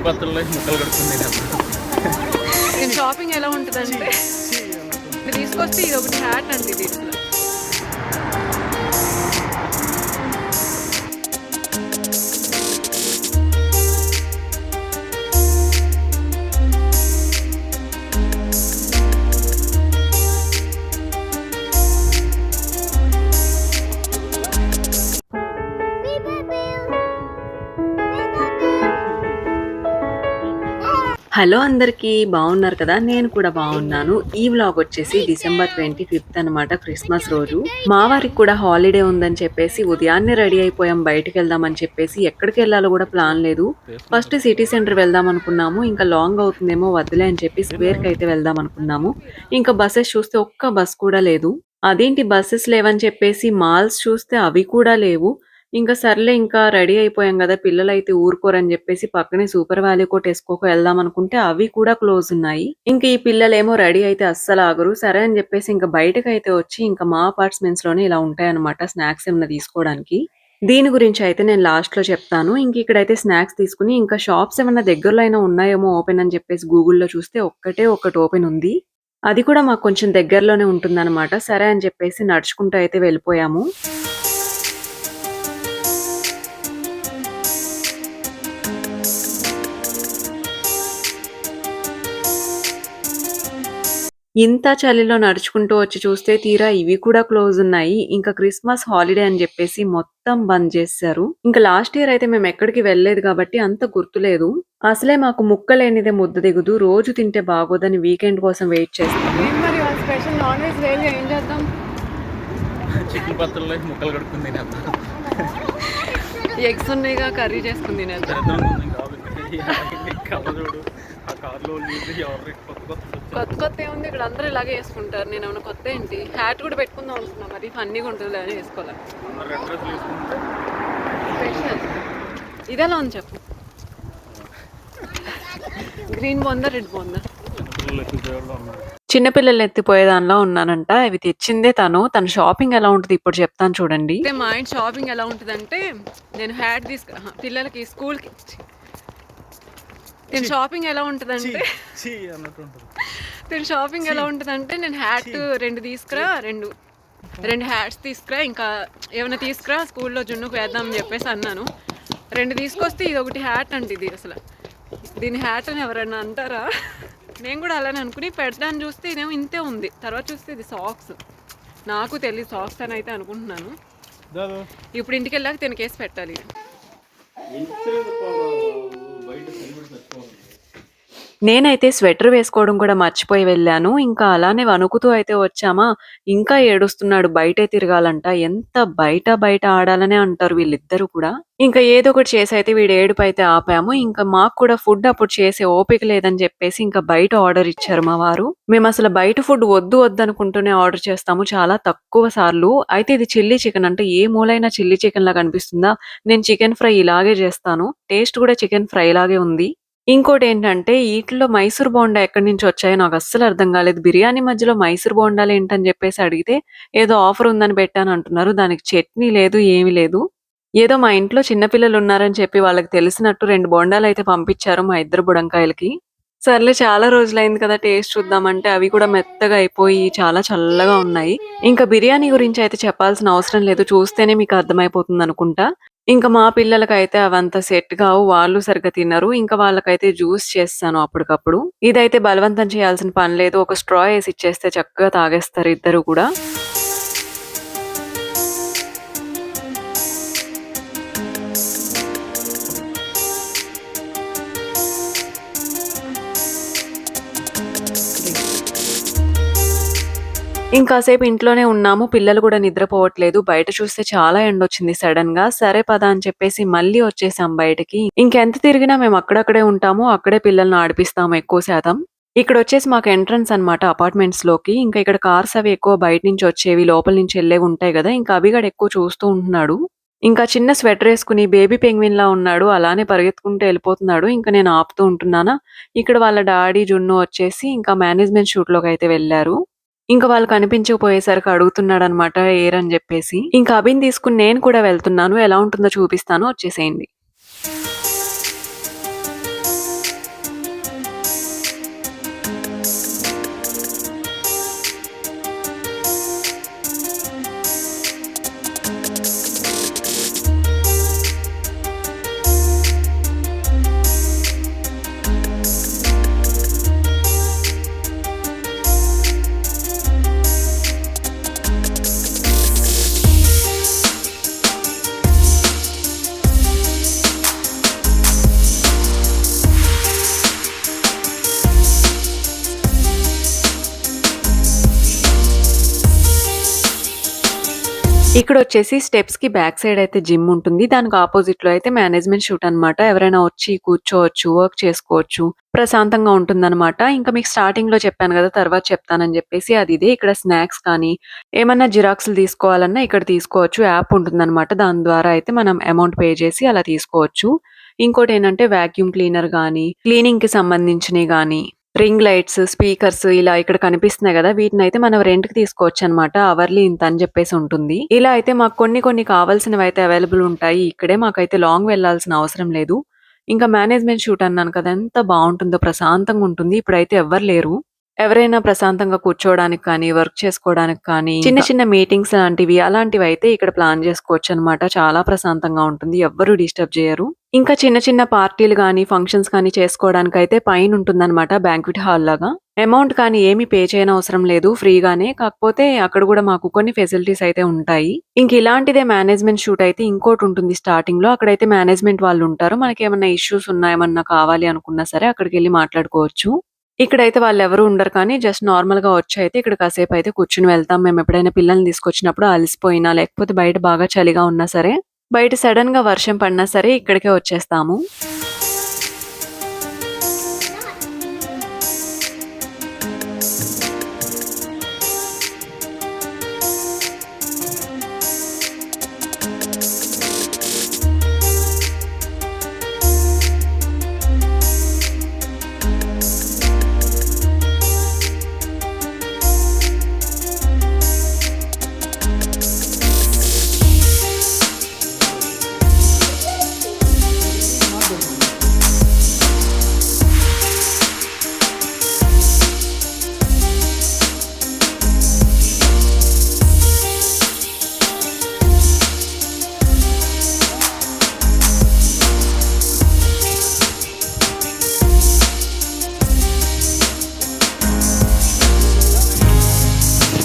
Chicken పత్రంలో ముక్కలు కడుతుంది. నేను షాపింగ్ ఎలా ఉంటుందంటే తీసుకొస్తే ఇది ఒకటి హ్యాట్ అండి దీంట్లో. హలో అందరికీ, బాగున్నారు కదా? నేను కూడా బాగున్నాను. ఈ వ్లాగ్ వచ్చేసి December 25th అనమాట, క్రిస్మస్ రోజు. మా వారికి కూడా హాలిడే ఉందని చెప్పేసి ఉదయాన్నే రెడీ అయిపోయాం బయటకు వెళ్దామని చెప్పేసి. ఎక్కడికి వెళ్ళాలో కూడా ప్లాన్ లేదు. ఫస్ట్ సిటీ సెంటర్ వెళ్దాం అనుకున్నాము, ఇంకా లాంగ్ అవుతుందేమో వద్దులే అని చెప్పి స్క్వేర్ కి అయితే వెళ్దాం అనుకున్నాము. ఇంకా బస్సెస్ చూస్తే ఒక్క బస్ కూడా లేదు. అదేంటి బస్సెస్ లేవని చెప్పేసి మాల్స్ చూస్తే అవి కూడా లేవు. ఇంకా సర్లే, ఇంకా రెడీ అయిపోయాం కదా, పిల్లలైతే ఊరుకోరని చెప్పేసి పక్కనే సూపర్ వాల్యూకో టెస్కోకో వెళ్దాం అనుకుంటే అవి కూడా క్లోజ్ ఉన్నాయి. ఇంక ఈ పిల్లలేమో రెడీ అయితే అస్సలు ఆగరు. సరే అని చెప్పేసి ఇంకా బయటకు అయితే వచ్చి, ఇంకా మా అపార్ట్మెంట్స్ లోనే ఇలా ఉంటాయన్నమాట స్నాక్స్ ఏమైనా తీసుకోవడానికి. దీని గురించి అయితే నేను లాస్ట్ లో చెప్తాను. ఇంక ఇక్కడైతే స్నాక్స్ తీసుకుని ఇంకా షాప్స్ ఏమన్నా దగ్గరలో అయినా ఉన్నాయేమో ఓపెన్ అని చెప్పేసి గూగుల్లో చూస్తే ఒకటి ఓపెన్ ఉంది. అది కూడా మాకు కొంచెం దగ్గరలోనే ఉంటుందన్నమాట. సరే అని చెప్పేసి నడుచుకుంటూ అయితే వెళ్ళిపోయాము. ఇంత చలిలో నడుచుకుంటూ వచ్చి చూస్తే తీరా ఇవి కూడా క్లోజ్ ఉన్నాయి. ఇంకా క్రిస్మస్ హాలిడే అని చెప్పేసి మొత్తం బంద్ చేశారు. ఇంకా లాస్ట్ ఇయర్ అయితే మేము ఎక్కడికి వెళ్ళలేదు కాబట్టి అంత గుర్తులేదు. అసలే మాకు ముక్క లేనిదే ముద్ద దిగుదు, రోజు తింటే బాగోదని వీకెండ్ కోసం వెయిట్ చేస్తాము. స్పెషల్ నాన్ వెజ్ రేంజ్ ఏం చేద్దాం? చికెన్ పత్రంలో ముక్కలు కడుక్కుంది. ఎగ్స్ ఉన్నాయిగా, కర్రీ చేసుకుంది. కొత్త ఏముంది ఇక్కడ, అందరూ ఇలాగే వేసుకుంటారు. నేను ఏమైనా కొత్త ఏంటి? హ్యాట్ కూడా పెట్టుకుందాం అనుకున్నా, మరి ఫన్నీగా ఉంటుంది అని వేసుకోవాలి. స్పెషల్ ఇదెలా ఉంది చెప్పు? గ్రీన్ బాగుందా, రెడ్ బాగుందా? చిన్నపిల్లలు ఎత్తిపోయే దానిలో ఉన్నానంట. ఇవి తెచ్చిందే తను షాపింగ్ ఎలా ఉంటుంది ఇప్పుడు చెప్తాను చూడండి. మా ఆయన షాపింగ్ ఎలా ఉంటుంది అంటే, నేను హ్యాట్ పిల్లలకి స్కూల్కి నేను షాపింగ్ ఎలా ఉంటుందంటే నేను హ్యాట్ రెండు తీసుకురా, రెండు హ్యాట్స్ తీసుకురా, ఇంకా ఏమైనా తీసుకురా స్కూల్లో జున్నుకు వేద్దామని చెప్పేసి అన్నాను. రెండు తీసుకొస్తే ఇది ఒకటి హ్యాట్ అండి. ఇది అసలు దీని హ్యాట్ అని ఎవరైనా అంటారా? నేను కూడా అలానే అనుకుని పెడదాన్ని చూస్తే ఇదేమో ఇంతే ఉంది. తర్వాత చూస్తే ఇది సాక్స్. నాకు తెలియదు సాక్స్ అని అయితే అనుకుంటున్నాను. ఇప్పుడు ఇంటికి వెళ్ళాక తినకేసి పెట్టాలి. నేనైతే స్వెటర్ వేసుకోవడం కూడా మర్చిపోయి వెళ్ళాను. ఇంకా అలానే వణుకుతూ అయితే వచ్చామా, ఇంకా ఏడుస్తున్నాడు. బయటే తిరగాలంట. ఎంత బయట ఆడాలనే అంటారు వీళ్ళిద్దరూ కూడా. ఇంకా ఏదో ఒకటి చేసి అయితే వీడి ఏడుపు అయితే ఆపాము. ఇంకా మాకు కూడా ఫుడ్ అప్పుడు చేసే ఓపిక లేదని చెప్పేసి ఇంకా బయట ఆర్డర్ ఇచ్చారు మా వారు. మేము అసలు బయట ఫుడ్ వద్దు అనుకుంటూనే ఆర్డర్ చేస్తాము చాలా తక్కువ సార్లు. అయితే ఇది చిల్లీ చికెన్ అంటే ఏ మూలైనా చిల్లీ చికెన్ లాగా అనిపిస్తుందా? నేను చికెన్ ఫ్రై ఇలాగే చేస్తాను. టేస్ట్ కూడా చికెన్ ఫ్రై లాగే ఉంది. ఇంకోటి ఏంటంటే వీటిలో మైసూర్ బోండా ఎక్కడి నుంచి వచ్చాయో నాకు అస్సలు అర్థం కాలేదు. బిర్యానీ మధ్యలో మైసూర్ బోండాలు ఏంటని చెప్పేసి అడిగితే ఏదో ఆఫర్ ఉందని పెట్టాను అంటున్నారు. దానికి చట్నీ లేదు, ఏమీ లేదు. ఏదో మా ఇంట్లో చిన్నపిల్లలు ఉన్నారని చెప్పి వాళ్ళకి తెలిసినట్టు 2 బోండాలు అయితే పంపించారు మా ఇద్దరు బుడంకాయలకి. సర్లే, చాలా రోజులైంది కదా టేస్ట్ చూద్దామంటే అవి కూడా మెత్తగా అయిపోయి చాలా చల్లగా ఉన్నాయి. ఇంకా బిర్యానీ గురించి అయితే చెప్పాల్సిన అవసరం లేదు, చూస్తేనే మీకు అర్థమైపోతుంది అనుకుంటా. ఇంకా మా పిల్లలకైతే అవంతా సెట్ కావు, వాళ్ళు సరిగ్గా తినరు. ఇంకా వాళ్ళకైతే జ్యూస్ చేస్తాను అప్పటికప్పుడు. ఇదైతే బలవంతం చేయాల్సిన పని లేదు, ఒక స్ట్రా వేసి ఇచ్చేస్తే చక్కగా తాగేస్తారు ఇద్దరు కూడా. ఇంకాసేపు ఇంట్లోనే ఉన్నాము. పిల్లలు కూడా నిద్రపోవట్లేదు. బయట చూస్తే చాలా ఎండొచ్చింది సడన్ గా. సరే పద అని చెప్పేసి మళ్ళీ వచ్చేసాం బయటకి. ఇంకెంత తిరిగినా మేము అక్కడక్కడే ఉంటాము, అక్కడే పిల్లల్ని ఆడిపిస్తాము ఎక్కువ శాతం. ఇక్కడ వచ్చేసి మాకు ఎంట్రన్స్ అనమాట అపార్ట్మెంట్స్ లోకి. ఇంకా ఇక్కడ కార్స్ అవి ఎక్కువ బయట నుంచి వచ్చేవి, లోపల నుంచి వెళ్ళేవి ఉంటాయి కదా. ఇంకా అవి కూడా ఎక్కువ చూస్తూ ఉంటున్నాడు. ఇంకా చిన్న స్వెటర్ వేసుకుని బేబీ పెంగ్విన్ లా ఉన్నాడు, అలానే పరిగెత్తుకుంటూ వెళ్ళిపోతున్నాడు. ఇంకా నేను ఆపుతూ ఉంటున్నానా. ఇక్కడ వాళ్ళ డాడీ జున్ను వచ్చేసి ఇంకా మేనేజ్మెంట్ షూట్ లోకి అయితే వెళ్లారు. ఇంకా వాళ్ళు కనిపించకపోయేసరికి అడుగుతున్నాడనమాట ఏర్ అని చెప్పేసి. ఇంకా అభిని తీసుకుని నేను కూడా వెళ్తున్నాను. ఎలా ఉంటుందో చూపిస్తాను, వచ్చేసేయండి. ఇక్కడొచ్చేసి స్టెప్స్‌కి బ్యాక్ సైడ్ అయితే జిమ్ ఉంటుంది. దానికి ఆపోజిట్‌లో అయితే మేనేజ్‌మెంట్ షూట్ అన్నమాట. ఎవరైనా వచ్చి కూర్చోవచ్చు, వర్క్ చేసుకోవచ్చు. ప్రశాంతంగా ఉంటుందన్నమాట. ఇంకా మీకు స్టార్టింగ్‌లో చెప్పాను గదా! తర్వాత చెప్తానని జెప్పేసి అది ఇదే. ఇక్కడ స్నాక్స్ కానీ, ఏమన్నా జిరాక్స్‌లు తీసుకోవాలన్నా ఇక్కడ తీసుకోవచ్చు. యాప్ ఉంటుందన్నమాట. దాని ద్వారా అయితే మనం అమౌంట్ పే చేసి అలా తీసుకోవచ్చు. ఇంకోటేంటంటే వాక్యూమ్ క్లీనర్ గానీ, క్లీనింగ్‌కి సంబంధించినయి గానీ, రింగ్ లైట్స్, స్పీకర్స్ ఇలా ఇక్కడ కనిపిస్తున్నాయి గదా! వీటినైతే మనం రెంట్‌కి తీసుకోవచ్చనమాట. అవర్లీ ఇంత అని జెప్పేసి ఉంటుంది. ఇలా అయితే మాకు కొన్ని కావాల్సినవైతే అవైలబుల్ ఉంటాయి ఇక్కడే. మాకైతే లాంగ్ వెళ్ళాల్సిన అవసరం లేదు. ఇంకా మేనేజ్‌మెంట్ షూట్ అన్నాను కదా! ఎంత బావుంటుందో ప్రశాంతంగా ఉంటుంది. ఇప్పుడైతే ఎవ్వరు లేరు. ఎవరైనా ప్రశాంతంగా కూర్చోవడానికి కానీ, వర్క్ చేసుకోవడానికి కానీ, చిన్న మీటింగ్స్ లాంటివి అలాంటివైతే ఇక్కడ ప్లాన్ జేసుకోవచ్చనమాట. చాలా ప్రశాంతంగా ఉంటుంది. ఎవ్వరు డిస్టర్బ్ జేయరు. ఇంకా చిన్న పార్టీలు గానీ, ఫంక్షన్స్ కానీ చేసుకోవడానికైతే పైనుంటుందనమాట బ్యాంక్వెట్ హాల్ లాగా. అమౌంట్ కానీ ఏమి పే చేయనవసరం లేదు. ఫ్రీగానే. కాకపోతే అక్కడ గూడా మాకు కొన్ని ఫెసిలిటీస్ అయితే ఉంటాయి. ఇంక ఇలాంటిదే మేనేజ్‌మెంట్ షూట్ అయితే ఇంకోటుంటుంది స్టార్టింగ్‌లో. అక్కడైతే మేనేజ్‌మెంట్ వాళ్ళుంటారు. మనకేమన్నా ఇష్యూస్ ఉన్నా, ఏమన్నా కావాలి అనుకున్నా సరే అక్కడికెళ్లి మాట్లాడుకోవచ్చు. ఇక్కడైతే వాళ్ళెవరు ఉండరు కానీ జస్ట్ నార్మల్‌గా వచ్చైతే ఇక్కడ కాసేపయితే కూర్చొని వెళ్తాం. మేమెప్పుడైనా పిల్లల్ని తీసుకొచ్చినప్పుడు అలసిపోయినా, లేకపోతే బయట బాగా చలిగా ఉన్నా సరే, బయట సడెన్‌గా వర్షం పడినా సరే ఇక్కడికే వచ్చేస్తాము.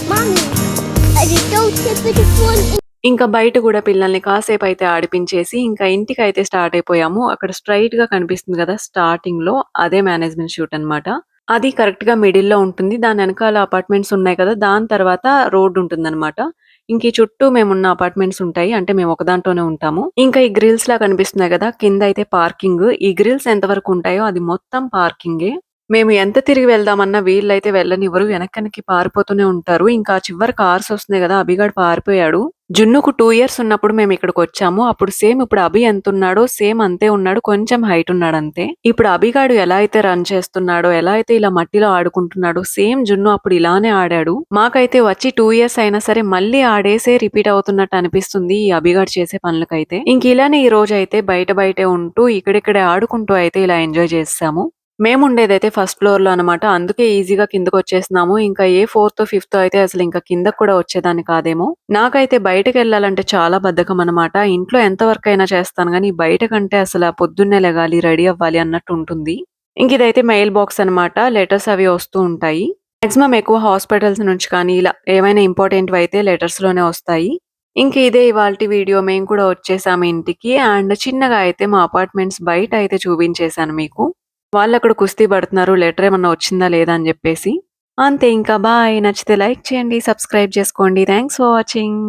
Mommy, I just don't tip it one. ఇంకా బయట గూడా పిల్లల్ని కాసేపయితే ఆడిపించేసి, ఇంకా ఇంటికైతే స్టార్ట్ అయిపోయాము. అక్కడ స్ట్రెయిట్‌గా కనిపిస్తుంది గదా! స్టార్టింగ్‌లో అదే మేనేజ్‌మెంట్ షూట్ అన్నమాట. అది కరెక్ట్‌గా మిడిల్‌లో ఉంటుంది. దాని ఎనకాల అపార్ట్‌మెంట్స్ ఉన్నాయి కదా! దాని తర్వాత రోడ్ ఉంటుందన్నమాట. ఇంక ఈ చుట్టూ మేమున్న అపార్ట్‌మెంట్స్ ఉంటాయి. అంటే మేము ఒక దాంట్లోనే ఉంటాము. ఇంకా ఈ గ్రిల్స్‌లా కనిపిస్తున్నాయి గదా! కిందయితే పార్కింగ్. ఈ గ్రిల్స్ ఎంతవరకు ఉంటాయో అది మొత్తం పార్కింగే. మేము ఎంత తిరిగి వెళ్దామన్నా వీళ్ళైతే వెళ్ళనివ్వరు. వెనక్కి పారిపోతూనే ఉంటారు. ఇంకా చివర కార్స్ వస్తున్నాయి గదా! అభిగాడు పారిపోయాడు. జున్నుకు 2 ఇయర్స్ ఉన్నప్పుడు మేమిక్కడికొచ్చాము. అప్పుడు సేమ్ ఇప్పుడు అభి ఎంతున్నాడో సేమ్ అంతే ఉన్నాడు. కొంచెం హైట్ ఉన్నాడంతే. ఇప్పుడు అభిగాడు ఎలా అయితే రన్ చేస్తున్నాడో, ఎలా అయితే ఇలా మట్టిలో ఆడుకుంటున్నాడో సేమ్ జున్ను అప్పుడు ఇలానే ఆడాడు. మాకైతే వచ్చి 2 ఇయర్స్ అయినా సరే మళ్ళీ ఆడేసే రిపీట్ అవుతున్నట్టు అనిపిస్తుంది ఈ అభిగాడు చేసే పనులకైతే. ఇంక ఇలానే ఈ రోజైతే బయటే ఉంటూ ఇక్కడిక్కడే ఆడుకుంటూ అయితే ఇలా ఎంజాయ్ చేసేసాము. మేముండేదైతే ఫస్ట్ ఫ్లోర్‌లో అనమాట. అందుకే ఈజీగా కిందకొచ్చేసినాము. ఇంకా ఏ ఫోర్తో, ఫిఫ్తో అయితే అసలింక కిందకి కూడా వచ్చేదాన్ని కాదేమో! నాకైతే బయటకెళ్ళాలంటే చాలా బద్ధకమనమాట. ఇంట్లో ఎంత వర్కయినా చేస్తాను గానీ, బయట కంటే అసల పొద్దున్నే లెగాలి, రెడీ అవ్వాలి అన్నట్టుంటుంది. ఇంకిదైతే మెయిల్ బాక్స్ అనమాట. లెటర్స్ అవి వస్తూ ఉంటాయి. మాక్సిమం ఎక్కువ హాస్పిటల్స్ నుంచి కానీ, ఇలా ఏమైనా ఇంపార్టెంట్‌వయితే లెటర్స్‌లోనే వస్తాయి. ఇంక ఇదే ఇవాల్టి వీడియో. మేము కూడా వచ్చేసాము ఇంటికి. అండ్ చిన్నగా అయితే మా అపార్ట్‌మెంట్స్ బయట అయితే చూపించేశాను మీకు. వాళ్ళక్కడ కుస్తీ పడుతున్నారు. లెటర్ ఏమన్నా వచ్చిందా లేదా అని జెప్పేసి. అంతే ఇంకా బాయ్. నచ్చితే లైక్ చేయండి, సబ్స్క్రైబ్ చేసుకోండి. Thanks for watching.